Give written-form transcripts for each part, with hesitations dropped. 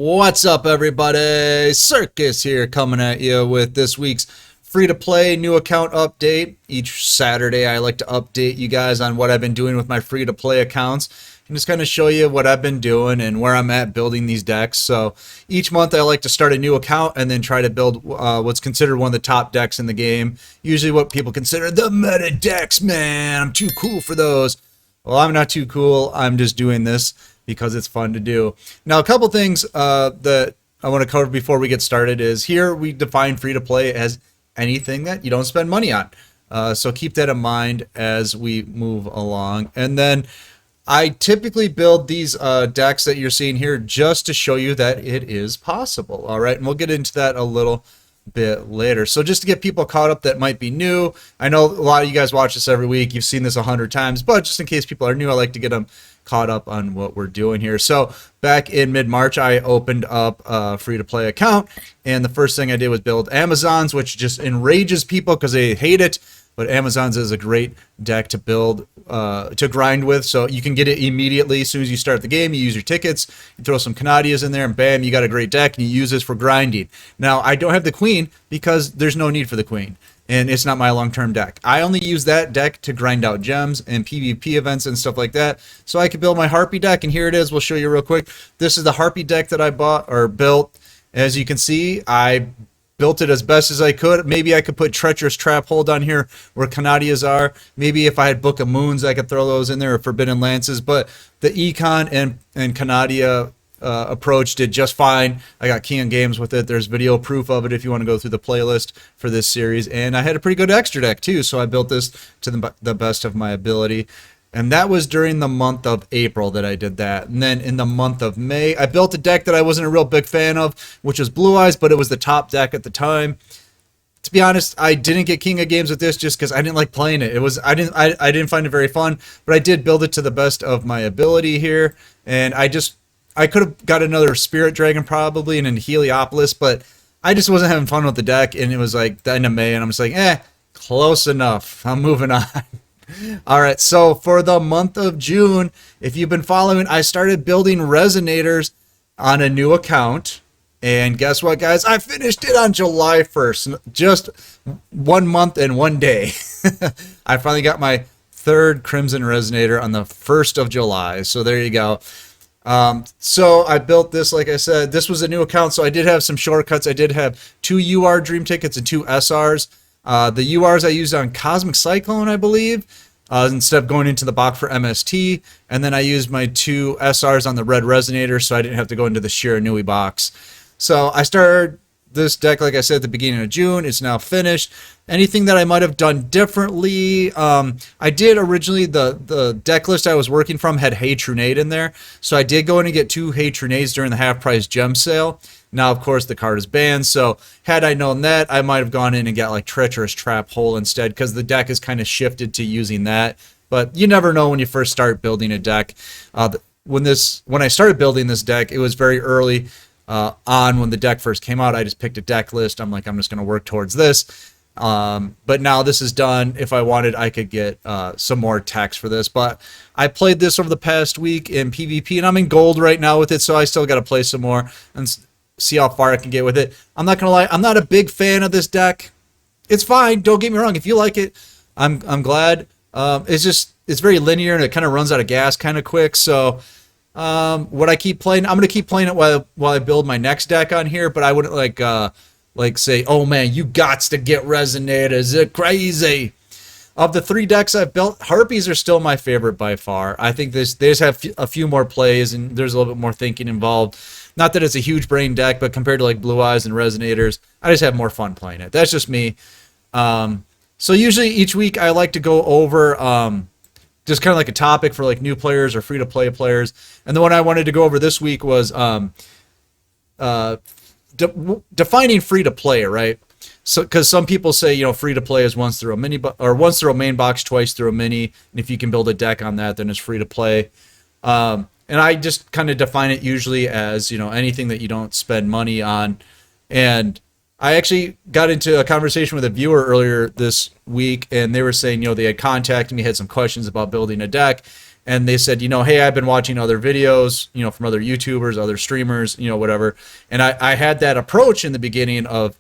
What's up, everybody? Circus here, coming at you with this week's free-to-play new account update. Each Saturday I like to update you guys on what I've been doing with my free-to-play accounts and just kind of show you what I've been doing and where I'm at building these decks. So each month I like to start a new account and then try to build what's considered one of the top decks in the game. Usually what people consider the meta decks. Man, I'm too cool for those. Well, I'm not too cool. I'm just doing this because it's fun to do. Now, a couple things that I want to cover before we get started is here we define free-to-play as anything that you don't spend money on. So keep that in mind as we move along. And then I typically build these decks that you're seeing here just to show you that it is possible. All right, and we'll get into that a little bit later. So just to get people caught up that might be new, I know a lot of you guys watch this every week. You've seen this 100 times, but just in case people are new, I like to get them caught up on what we're doing here. So back in mid-March, I opened up a free-to-play account, and the first thing I did was build Amazons, which just enrages people because they hate it. But Amazons is a great deck to build, to grind with. So you can get it immediately as soon as you start the game. You use your tickets, you throw some Canadias in there, and bam, you got a great deck, and you use this for grinding. Now, I don't have the Queen because there's no need for the Queen, and it's not my long-term deck. I only use that deck to grind out gems and PvP events and stuff like that. So I could build my Harpy deck, and here it is. We'll show you real quick. This is the Harpy deck that I bought or built. As you can see, I built it as best as I could. Maybe I could put Treacherous Trap Hold on here where Canadias are. Maybe if I had Book of Moons, I could throw those in there, or Forbidden Lances. But the Econ and Canadia approach did just fine. I got King of Games with it. There's video proof of it if you want to go through the playlist for this series. And I had a pretty good extra deck too, so I built this to the best of my ability. And that was during the month of April that I did that. And then in the month of May, I built a deck that I wasn't a real big fan of, which was Blue Eyes, but it was the top deck at the time. To be honest, I didn't get King of Games with this just because I didn't like playing it. I didn't find it very fun, but I did build it to the best of my ability here. And I could have got another Spirit Dragon probably and a Heliopolis, but I just wasn't having fun with the deck. And it was like the end of May, and I'm just like, close enough. I'm moving on. All right, so for the month of June, if you've been following, I started building Resonators on a new account. And guess what, guys? I finished it on July 1st, just 1 month and 1 day. I finally got my third Crimson Resonator on the 1st of July. So there you go. So I built this, like I said, this was a new account. So I did have some shortcuts. I did have 2 UR Dream Tickets and 2 SRs. The URs I used on Cosmic Cyclone, I believe, instead of going into the box for MST. And then I used my 2 SRs on the Red Resonator, so I didn't have to go into the Shiranui box. So I started this deck, like I said, at the beginning of June. It's now finished. Anything that I might have done differently, I did originally, the deck list I was working from had Hey Trunade in there. So I did go in and get 2 Hey Trunades during the half-price gem sale. Now, of course, the card is banned, so had I known that, I might have gone in and got like Treacherous Trap Hole instead, because the deck is kind of shifted to using that. But you never know when you first start building a deck. When I started building this deck, it was very early on when the deck first came out. I just picked a deck list. I'm like, I'm just going to work towards this. But now this is done. If I wanted, I could get some more text for this. But I played this over the past week in PvP, and I'm in gold right now with it, so I still got to play some more and see how far I can get with it. I'm not gonna lie, I'm not a big fan of this deck. It's fine, don't get me wrong. If you like it, I'm glad. It's very linear and it kind of runs out of gas kind of quick. So what I keep playing, I'm gonna keep playing it while I build my next deck on here. But I wouldn't like say, oh man, you gots to get Resonators. They're crazy. Of the 3 decks I've built, Harpies are still my favorite by far. I think they just have a few more plays and there's a little bit more thinking involved. Not that it's a huge brain deck, but compared to like Blue Eyes and Resonators, I just have more fun playing it. That's just me. So usually each week I like to go over just kind of like a topic for like new players or free-to-play players. And the one I wanted to go over this week was defining free-to-play, right? So, because some people say, free-to-play is once through a main box, twice through a mini, and if you can build a deck on that, then it's free-to-play. And I just kind of define it usually as, anything that you don't spend money on. And I actually got into a conversation with a viewer earlier this week, and they were saying, they had contacted me, had some questions about building a deck. and they said, hey, I've been watching other videos, from other YouTubers, other streamers, whatever. And I had that approach in the beginning of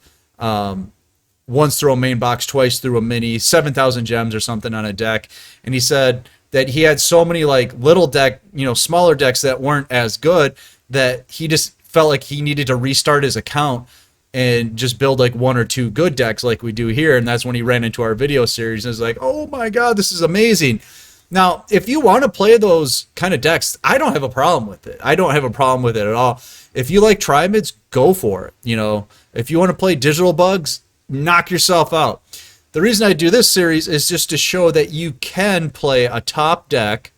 once through a main box, twice through a mini, 7,000 gems or something on a deck. And he said that he had so many like little deck, smaller decks that weren't as good that he just felt like he needed to restart his account and just build like one or two good decks like we do here. And that's when he ran into our video series and was like, oh my God, this is amazing. Now, if you want to play those kind of decks, I don't have a problem with it. I don't have a problem with it at all. If you like Trimids, go for it. If you want to play digital bugs, knock yourself out. The reason I do this series is just to show that you can play a top deck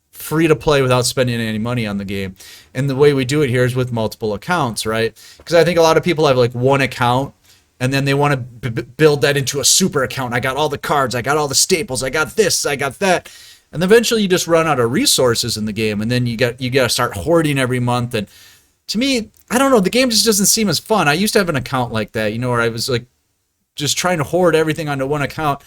free to play without spending any money on the game. And the way we do it here is with multiple accounts, right? Because I think a lot of people have like one account and then they want to build that into a super account. I got all the cards, I got all the staples, I got this, I got that. And eventually you just run out of resources in the game, and then you got to start hoarding every month. And to me, I don't know, the game just doesn't seem as fun. I used to have an account like that, where I was like just trying to hoard everything onto one account.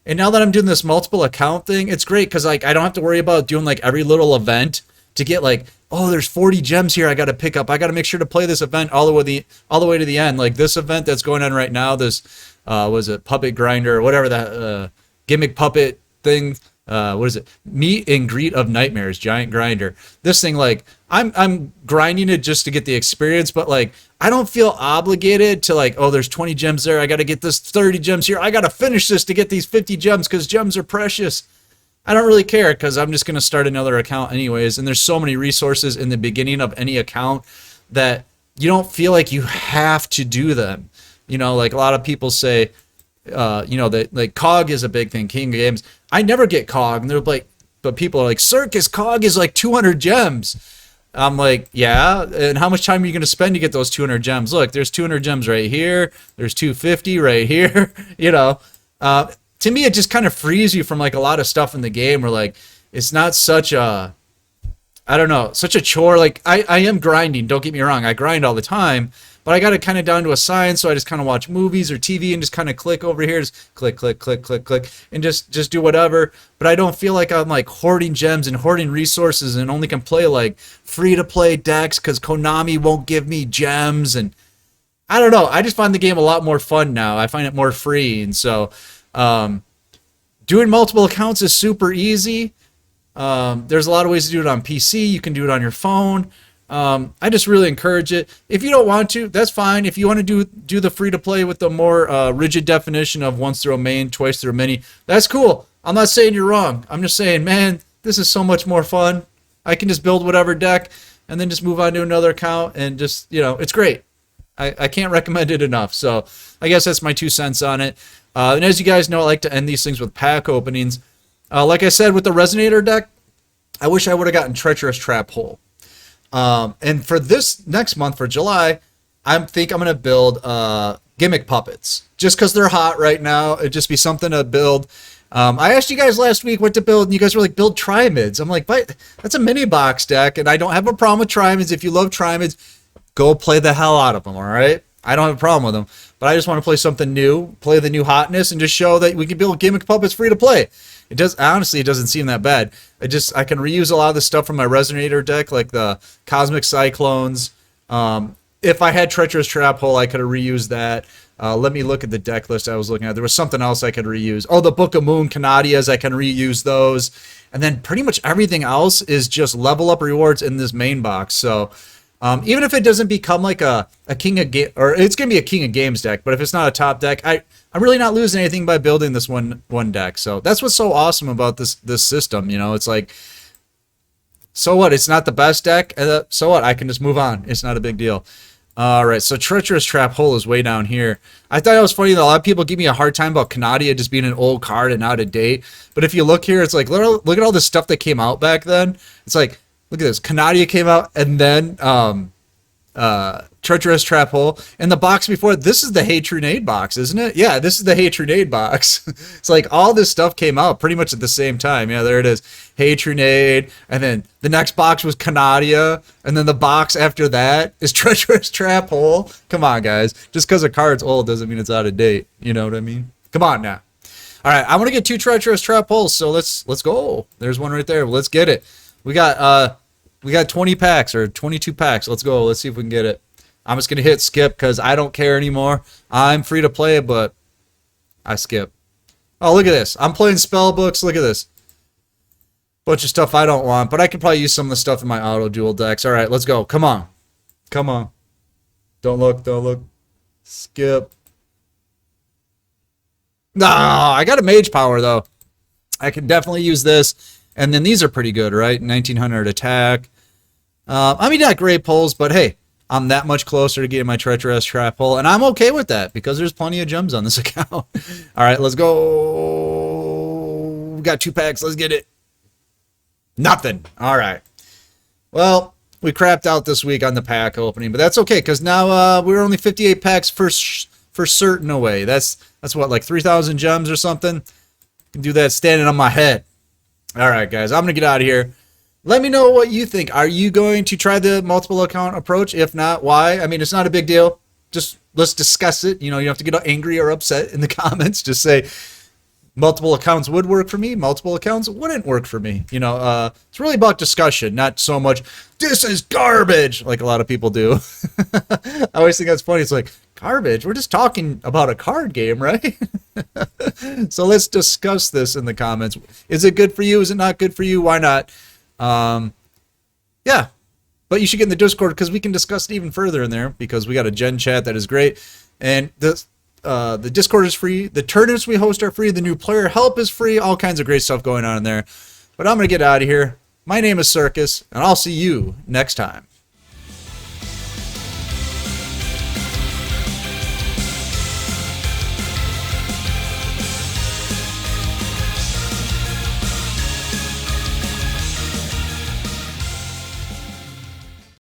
And now that I'm doing this multiple account thing, it's great because like I don't have to worry about doing like every little event to get like, oh, there's 40 gems here I got to pick up. I got to make sure to play this event all the way to the end. Like this event that's going on right now, this was it Puppet Grinder or whatever that gimmick puppet thing. What is it? Meet and Greet of Nightmares, giant grinder. This thing, like, I'm grinding it just to get the experience, but like I don't feel obligated to like, oh, there's 20 gems there, I got to get this 30 gems here, I got to finish this to get these 50 gems because gems are precious. I don't really care because I'm just going to start another account anyways, and there's so many resources in the beginning of any account that you don't feel like you have to do them. Like a lot of people say, that like COG is a big thing, King of Games. I never get COG, and they're like, but people are like, Circus, COG is like 200 gems. I'm like, yeah, and how much time are you going to spend to get those 200 gems? Look, there's 200 gems right here, there's 250 right here. To me, it just kind of frees you from like a lot of stuff in the game, where like it's not such a, I don't know, such a chore. Like I am grinding, don't get me wrong, I grind all the time, but I got it kind of down to a science, so I just kind of watch movies or TV and just kind of click over here, just click, click, click, click, click, and just do whatever. But I don't feel like I'm like hoarding gems and hoarding resources and only can play like free-to-play decks because Konami won't give me gems. And I don't know, I just find the game a lot more fun now. I find it more free, and so doing multiple accounts is super easy. There's a lot of ways to do it on PC. You can do it on your phone. I just really encourage it. If you don't want to, that's fine. If you want to do the free to play with the more rigid definition of once through a main, twice through a mini, that's cool. I'm not saying you're wrong. I'm just saying, man, this is so much more fun. I can just build whatever deck and then just move on to another account and just, it's great. I can't recommend it enough. So I guess that's my 2 cents on it. And as you guys know, I like to end these things with pack openings. Like I said, with the Resonator deck, I wish I would have gotten Treacherous Trap Hole. And for this next month, for July, I think I'm going to build gimmick puppets. Just because they're hot right now, it'd just be something to build. I asked you guys last week what to build, and you guys were like, build Trimids. I'm like, but that's a mini box deck, and I don't have a problem with Trimids. If you love Trimids, go play the hell out of them, all right? I don't have a problem with them, but I just want to play something new, play the new hotness, and just show that we can build gimmick puppets free to play. It does, honestly, it doesn't seem that bad. I can reuse a lot of the stuff from my Resonator deck, like the Cosmic Cyclones. If I had Treacherous Trap Hole, I could have reused that. Let me look at the deck list I was looking at. There was something else I could reuse. Oh, the Book of Moon Canadias, I can reuse those. And then pretty much everything else is just level up rewards in this main box. So even if it doesn't become like a King of Games, or it's going to be a King of Games deck, but if it's not a top deck, I'm really not losing anything by building this one deck. So that's what's so awesome about this system. It's like, so what? It's not the best deck. So what? I can just move on. It's not a big deal. All right, so Treacherous Trap Hole is way down here. I thought it was funny that a lot of people give me a hard time about Canadia just being an old card and out of date. But if you look here, it's like, look at all the stuff that came out back then. It's like, look at this. Canadia came out, and then Treacherous Trap Hole. And the box before, this is the Hatronade box, isn't it? Yeah, this is the Hatronade box. It's like all this stuff came out pretty much at the same time. Yeah, there it is. Hatronade. And then the next box was Canadia. And then the box after that is Treacherous Trap Hole. Come on, guys. Just because a card's old doesn't mean it's out of date. You know what I mean? Come on now. All right, I want to get 2 treacherous trap holes, so let's go. There's one right there. Let's get it. We got 20 packs or 22 packs. Let's go. Let's see if we can get it. I'm just gonna hit skip because I don't care anymore. I'm free to play, but I skip. Oh, look at this. I'm playing spell books. Look at this. Bunch of stuff I don't want, but I could probably use some of the stuff in my auto duel decks. All right, let's go. Come on. Come on. Don't look. Don't look. Skip. No, I got a mage power, though. I can definitely use this. And then these are pretty good, right? 1900 attack. I mean, not great pulls, but hey, I'm that much closer to getting my treacherous trap pull, and I'm okay with that because there's plenty of gems on this account. All right, let's go. We got 2 packs. Let's get it. Nothing. All right. Well, we crapped out this week on the pack opening, but that's okay because now we're only 58 packs for certain away. That's what, like 3,000 gems or something? Can do that standing on my head. All right, guys, I'm going to get out of here. Let me know what you think. Are you going to try the multiple account approach? If not, why? I mean, it's not a big deal. Just let's discuss it. You know, you don't have to get angry or upset in the comments. Just say multiple accounts would work for me. Multiple accounts wouldn't work for me. You know, it's really about discussion, not so much, this is garbage, like a lot of people do. I always think that's funny. It's like, garbage? We're just talking about a card game, right? So let's discuss this in the comments. Is it good for you? Is it not good for you? Why not? Yeah, but you should get in the Discord because we can discuss it even further in there because we got a gen chat that is great, and the Discord is free. The tournaments we host are free. The new player help is free. All kinds of great stuff going on in there. But I'm gonna get out of here. My name is Circus, and I'll see you next time.